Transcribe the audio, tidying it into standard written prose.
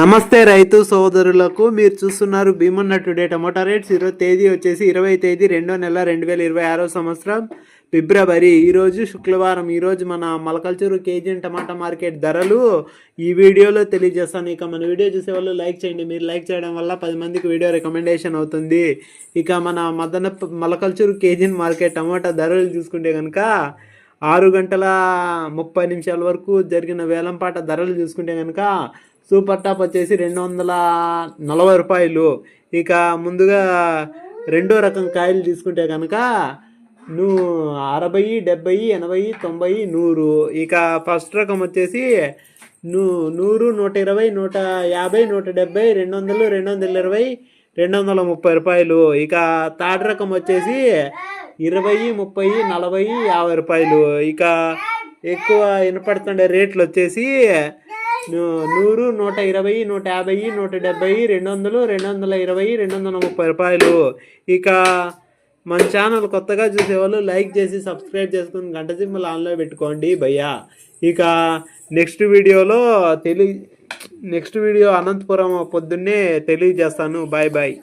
నమస్తే రైతు సోదరులకు, మీరు చూస్తున్నారు భీమన్న టుడే టమోటా రేట్స్. ఈరోజు తేదీ వచ్చేసి 20 తేదీ 2వ నెల 2026 సంవత్సరం ఫిబ్రవరి. ఈరోజు శుక్రవారం. ఈరోజు మన మలకల్చూరు కేజీ టమాటా మార్కెట్ ధరలు ఈ వీడియోలో తెలియజేస్తాను. ఇక మన వీడియో చూసే వాళ్ళు లైక్ చేయండి. మీరు లైక్ చేయడం వల్ల 10 మందికి వీడియో రికమెండేషన్ అవుతుంది. ఇక మన మలకల్చూరు కేజీ మార్కెట్ టమాటా ధరలు చూసుకుంటే కనుక 6 గంటల 30 నిమిషాల వరకు జరిగిన వేలంపాట ధరలు చూసుకుంటే కనుక సూపర్ టాప్ వచ్చేసి 240 రూపాయలు. ఇక ముందుగా రెండో రకం కాయలు తీసుకుంటే కనుక 60, 70, 80, 90, 100. ఇక ఫస్ట్ రకం వచ్చేసి 100, 120, 150, 170, 200, 220, 230 రూపాయలు. ఇక థర్డ్ రకం వచ్చేసి 20, 30, 40, 50 రూపాయలు. ఇక ఎక్కువ వినపడుతుండే రేట్లు వచ్చేసి 100, 120, 150, 170, 200, 220, 230 రూపాయలు. ఇక మన ఛానల్ కొత్తగా చూసేవాళ్ళు లైక్ చేసి సబ్స్క్రైబ్ చేసుకుని గంట సింబల్ ఆన్లో పెట్టుకోండి భయ్యా. ఇక నెక్స్ట్ వీడియో అనంతపురం పొద్దున్నే తెలియజేస్తాను. Bye bye.